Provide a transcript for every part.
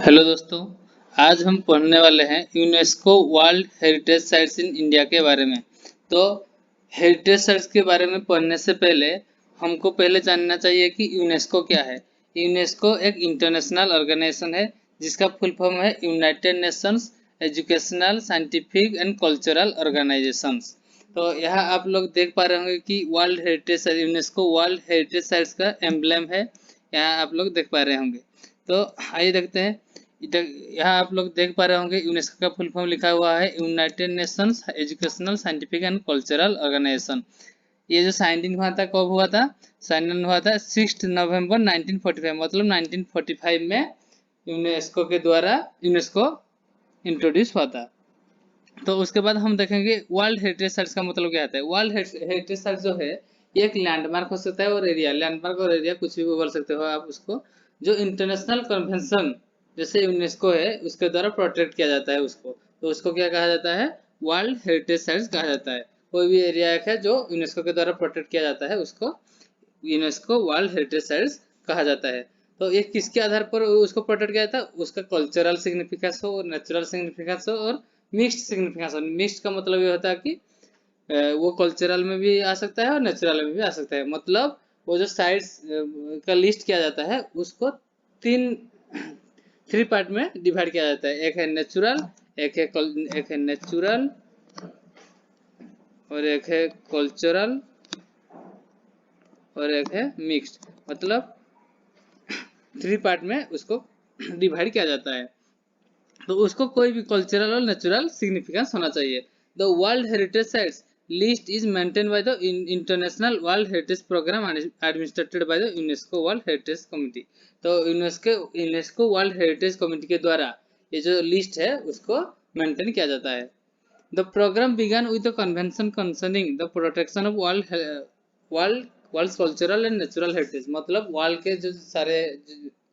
Hello दोस्तों, आज हम पढ़ने वाले हैं UNESCO world heritage sites in India के बारे में। तो हेरिटेज साइट्स के बारे में पढ़ने से पहले हमको पहले जानना चाहिए कि यूनेस्को क्या है। यूनेस्को एक इंटरनेशनल ऑर्गेनाइजेशन है जिसका फुल फॉर्म है United Nations Educational Scientific and cultural organisations. तो यहाँ आप लोग देख पा रहे होंगे कि world heritage site UNESCO world heritage sites का एम्ब्लेम है, यहाँ आप लोग देख पा रहे होंगे। तो आइए देखते हैं। यहाँ आप लोग देख पा रहे होंगे यूनेस्को का फुल फॉर्म लिखा हुआ है United Nations Educational Scientific and Cultural Organization. ये जो साइन इन हुआ था कब हुआ था? साइन इन हुआ था 6 नवंबर 1945, मतलब 1945 में यूनेस्को के द्वारा यूनेस्को इंट्रोड्यूस हुआ था। तो उसके बाद हम देखेंगे वर्ल्ड हेरिटेज साइट्स का मतलब क्या आता है। वर्ल्ड हेरिटेज साइट जो है ये एक लैंडमार्क हो सकता है और एरिया, लैंडमार्क और एरिया कुछ भी बोल सकते हो आप उसको, जो इंटरनेशनल कन्वेंशन जैसे यूनेस्को है उसके द्वारा प्रोटेक्ट किया जाता है उसको। तो उसको क्या कहा जाता है? वर्ल्ड हेरिटेज साइट्स कहा जाता है। कोई भी एरिया एक है जो यूनेस्को के द्वारा प्रोटेक्ट किया जाता है उसको यूनेस्को वर्ल्ड हेरिटेज साइट्स कहा जाता है। तो ये किसके आधार पर उसको प्रोटेक्ट किया जाता है? उसका कल्चरल सिग्निफिकेंस हो, नेचुरल सिग्निफिकेंस हो और मिक्स्ड सिग्निफिकेंस हो। मिक्स्ड का मतलब ये होता है कि वो कल्चरल में भी आ सकता है और नेचुरल में भी आ सकता है। मतलब वो जो साइट्स का लिस्ट किया जाता है उसको तीन थ्री पार्ट में डिवाइड किया जाता है। एक है नेचुरल, एक है नेचुरल और एक है कल्चरल और एक है मिक्स्ड। मतलब थ्री पार्ट में उसको डिवाइड किया जाता है। तो उसको कोई भी कल्चरल और नेचुरल सिग्निफिकेंस होना चाहिए। The world heritage sites list is maintain by the international world heritage programme administered by the UNESCO world heritage committee. तो यूनेस्को वर्ल्ड हेरिटेज कमिटी के द्वारा ये जो लिस्ट है उसको मेंटेन किया जाता है। The programme began with the convention concerning the protection of world world cultural and natural heritage. मतलब वर्ल्ड के जो सारे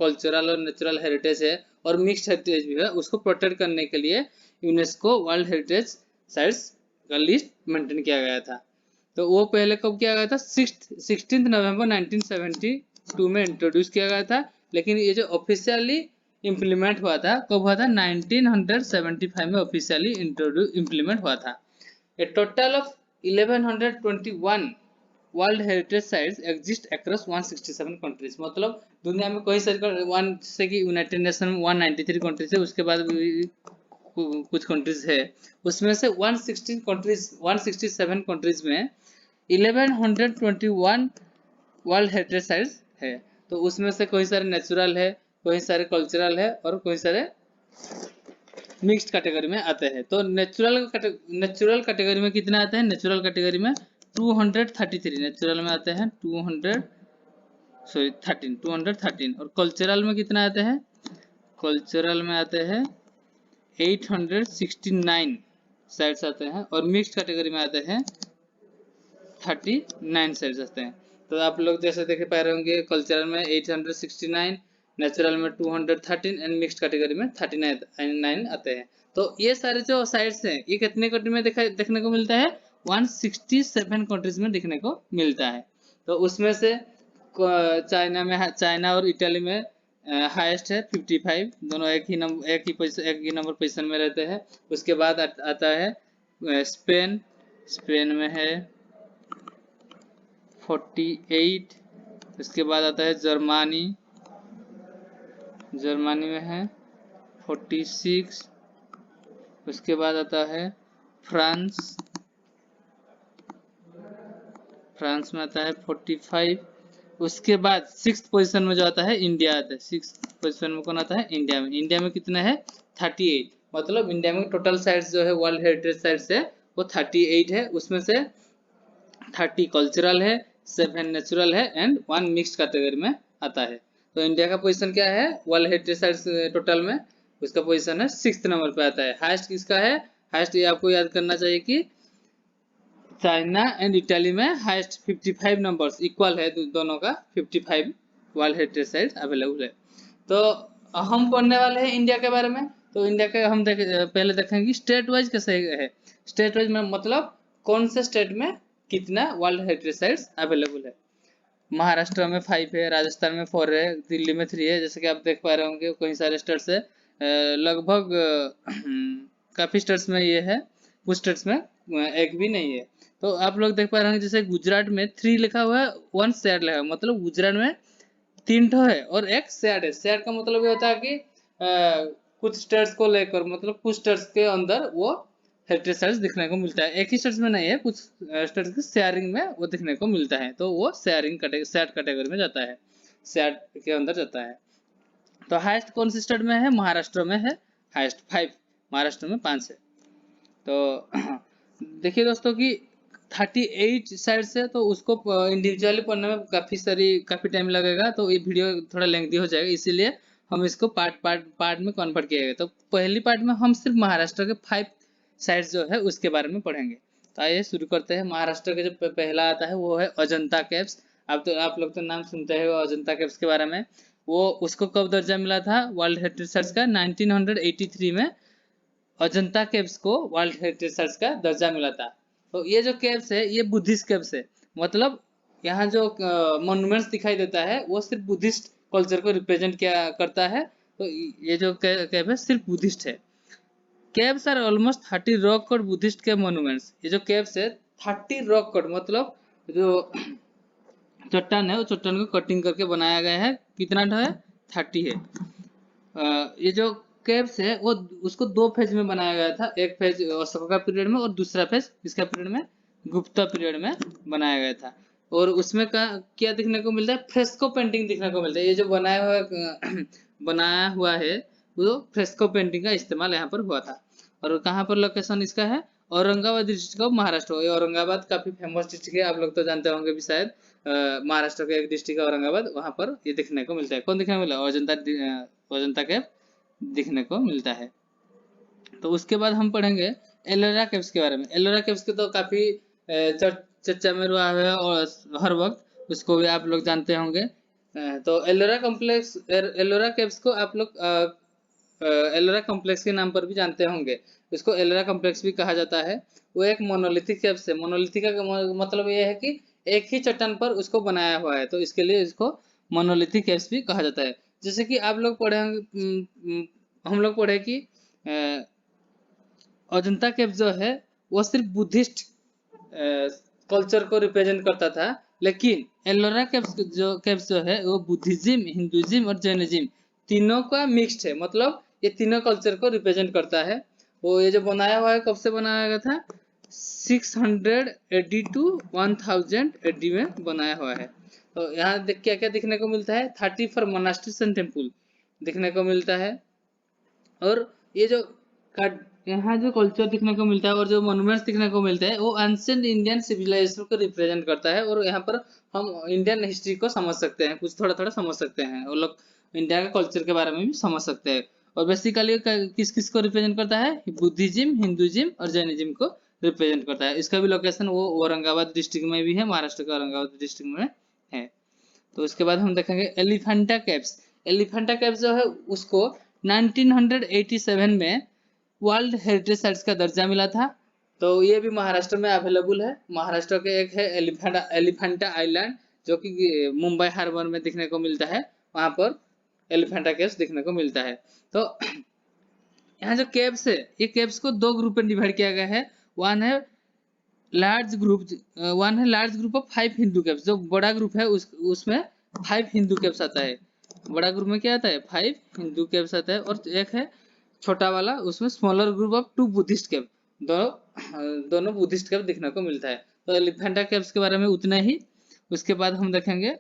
कल्चरल और नेचुरल हेरिटेज है और मिक्स्ड हेरिटेज भी है उसको प्रोटेक्ट करने के लिए यूनेस्को वर्ल्ड हेरिटेज साइट्स का लिस्ट मेंटेन किया गया था। तो वो पहले कब किया गया था? 16 नवंबर 1972 में इंट्रोड्यूस किया गया था। लेकिन ये जो ऑफिशियली इम्प्लीमेंट हुआ था कब हुआ था? 1975 में ऑफिशियली इम्प्लीमेंट हुआ था। A total of 1121 world heritage sites exist across 167 countries. मतलब दुनिया में कई सारी वन से कि यूनाइटेड नेशन में 193 कंट्रीज है, उसके बाद कुछ कंट्रीज है उसमें से 167 कंट्रीज में 1121 वर्ल्ड हेरिटेज साइट्स है। तो उसमें से कोई सारे नेचुरल है, कोई सारे कल्चरल है और कोई सारे मिक्स्ड कैटेगरी में आते हैं। तो नेचुरल कैटेगरी में कितने आते हैं? नेचुरल कैटेगरी में 233 नेचुरल में आते हैं, 213 और कल्चरल में कितना आते हैं? कल्चरल में आते हैं 869 साइट्स आते हैं और मिक्स्ड कैटेगरी में आते हैं 39 साइट्स आते हैं। तो आप लोग जैसे देख पा रहे होंगे कल्चरल में 869, नेचुरल में 213 एंड मिक्स्ड कैटेगरी में 39 आते हैं। तो ये सारे जो साइट्स हैं ये कितने कंट्री में देखने को मिलता है? 167 कंट्रीज में देखने को मिलता है। तो उसमें से चाइना और इटली में हाईएस्ट है 55, दोनों एक ही नंबर पोजीशन में रहते हैं। उसके बाद आता है स्पेन में है 48। उसके बाद आता है जर्मनी में है 46। उसके बाद आता है फ्रांस में आता है 45। उसके बाद 6th पोजीशन में जो आता है इंडिया आता है। 6th पोजीशन में कौन आता है? इंडिया में कितना है? 38। मतलब इंडिया में टोटल साइट्स जो है वर्ल्ड हेरिटेज साइट्स है वो 38 है। उसमें से 30 कल्चरल है, 7 नेचुरल है एंड 1 मिक्स्ड कैटेगरी में आता है। तो इंडिया का पोजीशन क्या है वर्ल्ड हेरिटेज साइट्स टोटल में? उसका पोजीशन है 6th नंबर पे आता है। हाईएस्ट किसका है? हाईएस्ट ये आपको याद करना चाहिए कि चाइना एंड इटली में हाईएस्ट 55 नंबर्स इक्वल है दोनों का, 55 वर्ल्ड हेरिटेज साइट्स अवेलेबल है। तो हम पढ़ने वाले हैं इंडिया के बारे में। तो इंडिया के हम पहले देखेंगे स्टेट वाइज कैसे है। स्टेट वाइज में मतलब कौन से स्टेट में कितना वर्ल्ड हेरिटेज साइट्स अवेलेबल है। महाराष्ट्र में 5 है, राजस्थान में 4 है, दिल्ली में 3 है। जैसे कि आप देख पा रहे होंगे कई सारे स्टेट्स है। लगभग काफी स्टेट्स में ये है, कुछ स्टेट्स में एक भी नहीं है। तो आप लोग देख पा रहे हैं जैसे गुजरात में 3 लिखा हुआ है, 1 शेड लिखा है, मतलब गुजरात में 3 ठो है और एक शेड है। शेड का मतलब ये होता है कि कुछ स्टेट्स को लेकर, मतलब कुछ स्टेट्स के अंदर वो हेरिटेज साइट्स दिखने को मिलता है, एक ही स्टेट्स में नहीं है, कुछ स्टेट्स की शेयरिंग में वो दिखने को मिलता है, तो वो शेयरिंग शेड कैटेगरी में जाता है, शेड के अंदर जाता है। तो हाईएस्ट कौन सी स्टेट में है? महाराष्ट्र में है हाईएस्ट, 5, महाराष्ट्र में 5 है। तो देखिए दोस्तों कि 38 साइड्स है, तो उसको इंडिविजुअली पढ़ने में काफी टाइम लगेगा, तो ये वीडियो थोड़ा लेंथी हो जाएगा, इसीलिए हम इसको पार्ट में कन्वर्ट किया गया। तो पहली पार्ट में हम सिर्फ महाराष्ट्र के 5 साइट्स जो है उसके बारे में पढ़ेंगे। तो आइए शुरू करते हैं। महाराष्ट्र के जो पहला आता है वो है अजंता केव्स। आप लोग तो नाम सुनते हैं अजंता केव्स के बारे में। वो उसको कब दर्जा मिला था वर्ल्ड हेरिटेज साइट्स का? 1983 में अजंता केव्स को वर्ल्ड हेरिटेज साइट्स का दर्जा मिला था। तो ये जो केव्स है ये बुद्धिस्ट केव्स है, मतलब यहाँ जो मॉन्यूमेंट्स दिखाई देता है वो सिर्फ बुद्धिस्ट कल्चर को रिप्रेजेंट किया करता है। तो ये जो केव है सिर्फ बुद्धिस्ट है। Caves are almost 30 rock cut Buddhist cave monuments. ये जो केव्स है 30 रॉक कट, मतलब जो चट्टान है वो चट्टान को कटिंग करके बनाया गया है। कितना है? 30 है। ये जो केव्स है वो उसको 2 फेज में बनाया गया था, एक फेज अशोका पीरियड में और दूसरा फेज किसका पीरियड में? गुप्ता पीरियड में बनाया गया था। और उसमें क्या देखने को मिलता है? फ्रेस्को पेंटिंग देखने को मिलता है। ये जो बनाया हुआ है वो फ्रेस्को पेंटिंग का इस्तेमाल यहाँ पर हुआ था। और कहाँ पर लोकेशन इसका है? Aurangabad district of Maharashtra. ये औरंगाबाद काफी फेमस डिस्ट्रिक्ट है, आप लोग तो जानते होंगे भी शायद। महाराष्ट्र का एक डिस्ट्रिक्ट है औरंगाबाद, वहां पर ये देखने को मिलता है। कौन देखने को मिला? अजंता केव दिखने को मिलता है। तो उसके बाद हम पढ़ेंगे एलोरा केव्स के बारे में। एलोरा केव्स के तो काफी चर्चा में रहा है और हर वक्त उसको भी आप लोग जानते होंगे। तो एलोरा केव्स को आप लोग एलोरा कॉम्प्लेक्स के नाम पर भी जानते होंगे। इसको एलोरा कॉम्प्लेक्स भी कहा जाता है। वो एक मोनोलिथिक केव्स है। मोनोलिथिक का मतलब ये है कि एक ही चट्टान पर उसको बनाया हुआ है, तो इसके लिए इसको मोनोलिथिक केव्स भी कहा जाता है। जैसे कि आप लोग पढ़े होंगे, हम लोग पढ़े कि अजंता केव जो है वो सिर्फ बुद्धिस्ट कल्चर को रिप्रेजेंट करता था, लेकिन एलोरा केव्स जो है वो बुद्धिज्म, हिंदुइज्म और जैनिज्म तीनों का मिक्स्ड है, मतलब ये तीनों कल्चर को रिप्रेजेंट करता है। वो ये जो बनाया हुआ है कब से बनाया गया था? 600 AD टू 1000 AD में बनाया हुआ है। तो यहाँ देख क्या क्या दिखने को मिलता है? 34 मोनास्ट्रीज एंड टेम्पल दिखने को मिलता है। और ये जो यहाँ जो कल्चर दिखने को मिलता है और जो मॉन्यूमेंट्स दिखने को मिलते हैं वो एंशिएंट इंडियन सिविलाइजेशन को रिप्रेजेंट करता है। और यहाँ पर हम इंडियन हिस्ट्री को समझ सकते हैं, कुछ थोड़ा थोड़ा समझ सकते हैं, और लोग इंडिया के कल्चर के बारे में भी समझ सकते हैं। और बेसिकली किस किस को रिप्रेजेंट करता है? बुद्धिज्म, हिंदुइज्म और जैनिज्म को रिप्रेजेंट करता है। इसका भी लोकेशन वो औरंगाबाद डिस्ट्रिक्ट में भी है, महाराष्ट्र के औरंगाबाद डिस्ट्रिक्ट में है। तो उसके बाद हम देखेंगे एलिफेंटा केव्स। एलिफेंटा केव्स जो है उसको 1987 में वर्ल्ड हेरिटेज साइट्स का दर्जा मिला था। तो ये भी महाराष्ट्र में अवेलेबल है। महाराष्ट्र के एक है एलिफेंटा आइलैंड, जो कि मुंबई हार्बर में दिखने को मिलता है। वहां पर एलिफेंटा केव्स दिखने को मिलता है। तो यहाँ जो केव्स है ये केव्स को 2 ग्रुप में डिवाइड किया गया है। वन है large group of 5 Hindu caves. जो बड़ा ग्रुप है उसमें 5 हिंदू केव्स आता है। बड़ा ग्रुप में क्या आता है? 5 हिंदू केव्स आता है। और एक है छोटा वाला, उसमें स्मॉलर ग्रुप ऑफ 2 बुद्धिस्ट केव। दोनों बुद्धिस्ट केव दिखने को मिलता है। तो एलिफेंटा केव्स के बारे में उतना ही। उसके बाद हम देखेंगे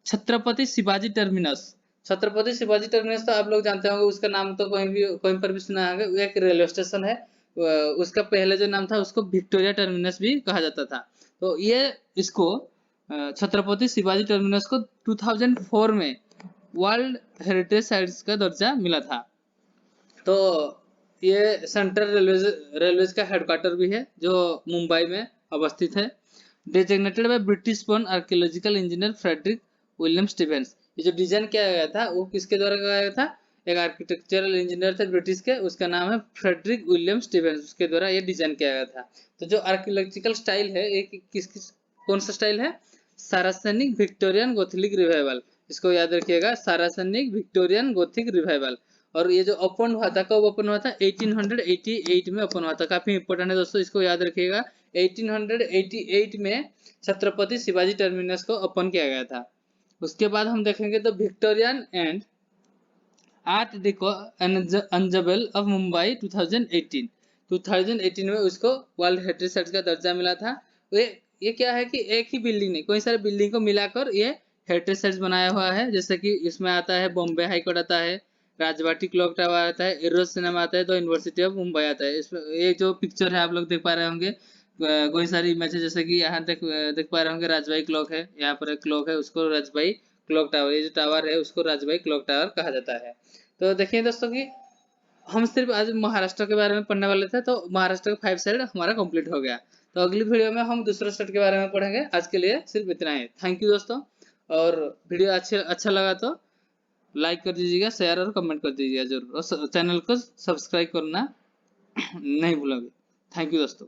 छत्रपति शिवाजी टर्मिनस। छत्रपति शिवाजी टर्मिनस तो आप लोग जानते होंगे, उसका नाम तो कहीं पर भी सुना होगा। वो एक रेलवे स्टेशन है। उसका पहले जो नाम था उसको विक्टोरिया टर्मिनस भी कहा जाता था। तो ये इसको छत्रपति शिवाजी टर्मिनस को 2004 में वर्ल्ड हेरिटेज साइट्स का दर्जा मिला था। तो ये सेंट्रल रेलवेज का हेडक्वार्टर भी है जो मुंबई में अवस्थित है। Designated by British born archaeological engineer Frederick William Stevens. ये जो डिजाइन किया गया था वो किसके द्वारा किया गया था? एक आर्किटेक्चरल इंजीनियर थे ब्रिटिश के, उसका नाम है फ्रेडरिक विलियम स्टीवेंस, उसके द्वारा ये डिजाइन किया गया था। तो जो आर्कियोलॉजिकल स्टाइल है ये कौन सा स्टाइल है? सारासनिक विक्टोरियन गोथिक रिवाइवल। इसको याद रखिएगा, सारासनिक विक्टोरियन गोथिक रिवाइवल। और ये जो ओपन हुआ था कब ओपन हुआ था? 1888 में ओपन हुआ था। काफी इंपॉर्टेंट है दोस्तों, इसको याद रखिएगा। 1888 में छत्रपति शिवाजी टर्मिनस को ओपन किया गया था। उसके बाद हम देखेंगे तो Victorian and art deco ensemble of Mumbai 2018 में उसको वर्ल्ड हेरिटेज साइट का दर्जा मिला था। ये क्या है कि एक ही बिल्डिंग नहीं, कई सारे बिल्डिंग को मिलाकर ये हेरिटेज साइट बनाया हुआ है। जैसे कि इसमें आता है बॉम्बे हाई कोर्ट आता है, राजवाटी क्लॉक टावर आता है, एरोस सिनेमा आता है, तो यूनिवर्सिटी ऑफ मुंबई आता है। इसमें ये जो पिक्चर है आप लोग देख पा रहे होंगे, कोई सारी इमेज है, जैसे कि यहाँ देख पा रहे होंगे राजबाई क्लॉक है, यहाँ पर एक क्लॉक है, उसको राजबाई क्लॉक टावर, ये जो टावर है उसको राजबाई क्लॉक टावर कहा जाता है। तो देखिए दोस्तों कि हम सिर्फ आज महाराष्ट्र के बारे में पढ़ने वाले थे, तो महाराष्ट्र का 5 साइड हमारा कंप्लीट हो गया। तो अगली वीडियो में हम दूसरे स्टेट के बारे में पढ़ेंगे। आज के लिए सिर्फ इतना ही। थैंक यू दोस्तों। और वीडियो अच्छा लगा तो लाइक कर दीजिएगा, शेयर और कमेंट कर दीजिएगा जरूर, और चैनल को सब्सक्राइब करना नहीं भूलोगे। थैंक यू दोस्तों।